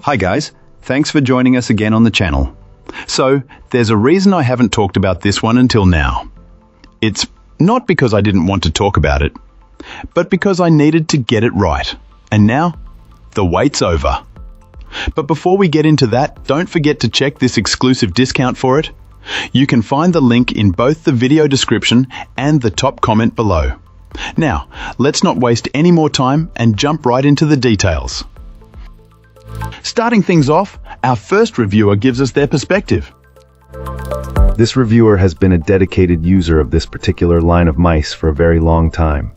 Hi guys, thanks for joining us again on the channel. So, there's a reason I haven't talked about this one until now. It's not because I didn't want to talk about it, but because I needed to get it right. And now, the wait's over. But before we get into that, don't forget to check this exclusive discount for it. You can find the link in both the video description and the top comment below. Now, let's not waste any more time and jump right into the details. Starting things off, our first reviewer gives us their perspective. This reviewer has been a dedicated user of this particular line of mice for a very long time.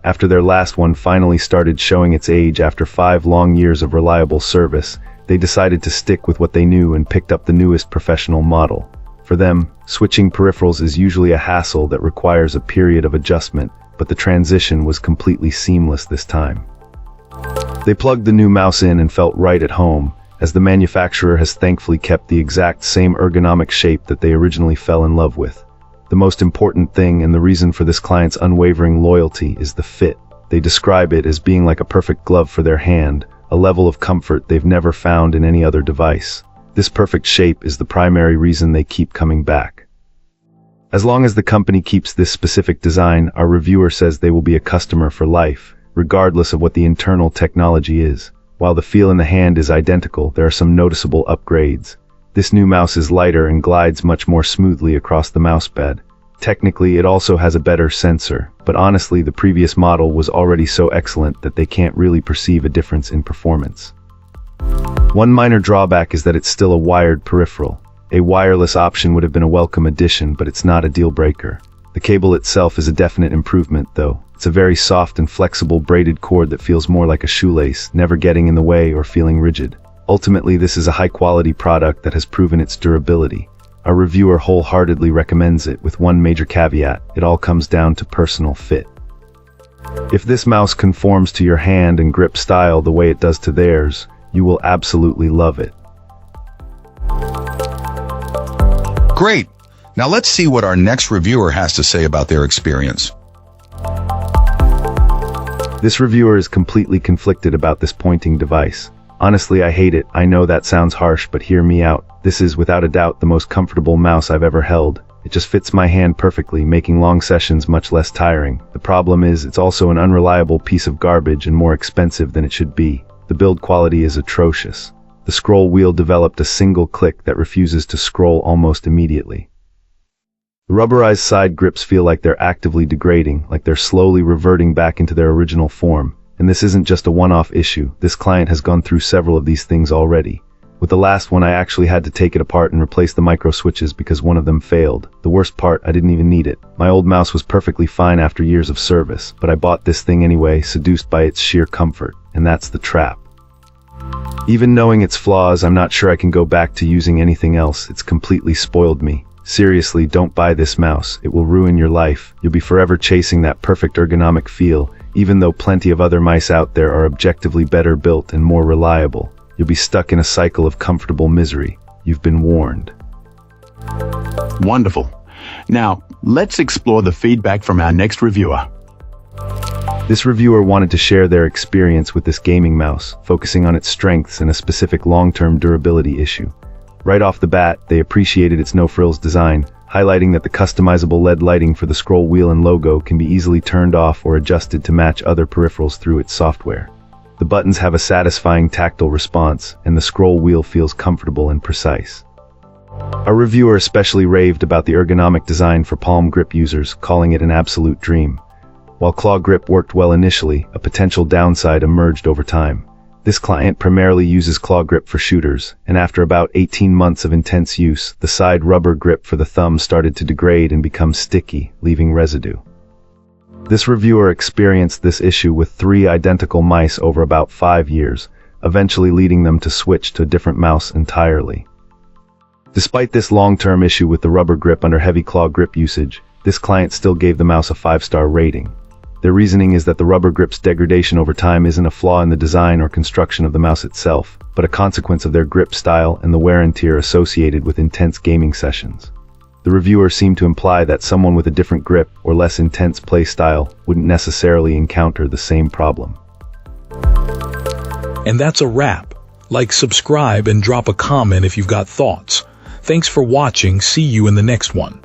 After their last one finally started showing its age after 5 long years of reliable service, they decided to stick with what they knew and picked up the newest professional model. For them, switching peripherals is usually a hassle that requires a period of adjustment, but the transition was completely seamless this time. They plugged the new mouse in and felt right at home, as the manufacturer has thankfully kept the exact same ergonomic shape that they originally fell in love with. The most important thing and the reason for this client's unwavering loyalty is the fit. They describe it as being like a perfect glove for their hand, a level of comfort they've never found in any other device. This perfect shape is the primary reason they keep coming back. As long as the company keeps this specific design, our reviewer says they will be a customer for life, regardless of what the internal technology is. While the feel in the hand is identical, there are some noticeable upgrades. This new mouse is lighter and glides much more smoothly across the mouse bed. Technically, it also has a better sensor, but honestly, the previous model was already so excellent that they can't really perceive a difference in performance. One minor drawback is that it's still a wired peripheral. A wireless option would have been a welcome addition, but it's not a deal breaker. The cable itself is a definite improvement, though. It's a very soft and flexible braided cord that feels more like a shoelace, never getting in the way or feeling rigid. Ultimately, this is a high-quality product that has proven its durability. Our reviewer wholeheartedly recommends it, with one major caveat: it all comes down to personal fit. If this mouse conforms to your hand and grip style the way it does to theirs, you will absolutely love it. Great! Now let's see what our next reviewer has to say about their experience. This reviewer is completely conflicted about this pointing device. Honestly, I hate it. I know that sounds harsh, but hear me out. This is without a doubt the most comfortable mouse I've ever held. It just fits my hand perfectly, making long sessions much less tiring. The problem is, it's also an unreliable piece of garbage and more expensive than it should be. The build quality is atrocious. The scroll wheel developed a single click that refuses to scroll almost immediately. The rubberized side grips feel like they're actively degrading, like they're slowly reverting back into their original form. And this isn't just a one-off issue. This client has gone through several of these things already. With the last one, I actually had to take it apart and replace the micro switches because one of them failed. The worst part, I didn't even need it. My old mouse was perfectly fine after years of service, but I bought this thing anyway, seduced by its sheer comfort. And that's the trap. Even knowing its flaws, I'm not sure I can go back to using anything else. It's completely spoiled me. Seriously, don't buy this mouse. It will ruin your life. You'll be forever chasing that perfect ergonomic feel, even though plenty of other mice out there are objectively better built and more reliable. You'll be stuck in a cycle of comfortable misery. You've been warned. Wonderful. Now, let's explore the feedback from our next reviewer. This reviewer wanted to share their experience with this gaming mouse, focusing on its strengths and a specific long-term durability issue. Right off the bat, they appreciated its no-frills design, highlighting that the customizable LED lighting for the scroll wheel and logo can be easily turned off or adjusted to match other peripherals through its software. The buttons have a satisfying tactile response, and the scroll wheel feels comfortable and precise. Our reviewer especially raved about the ergonomic design for palm grip users, calling it an absolute dream. While claw grip worked well initially, a potential downside emerged over time. This client primarily uses claw grip for shooters, and after about 18 months of intense use, the side rubber grip for the thumb started to degrade and become sticky, leaving residue. This reviewer experienced this issue with 3 identical mice over about 5 years, eventually leading them to switch to a different mouse entirely. Despite this long-term issue with the rubber grip under heavy claw grip usage, this client still gave the mouse a 5-star rating. Their reasoning is that the rubber grip's degradation over time isn't a flaw in the design or construction of the mouse itself, but a consequence of their grip style and the wear and tear associated with intense gaming sessions. The reviewer seemed to imply that someone with a different grip or less intense play style wouldn't necessarily encounter the same problem. And that's a wrap. Like, subscribe, and drop a comment if you've got thoughts. Thanks for watching. See you in the next one.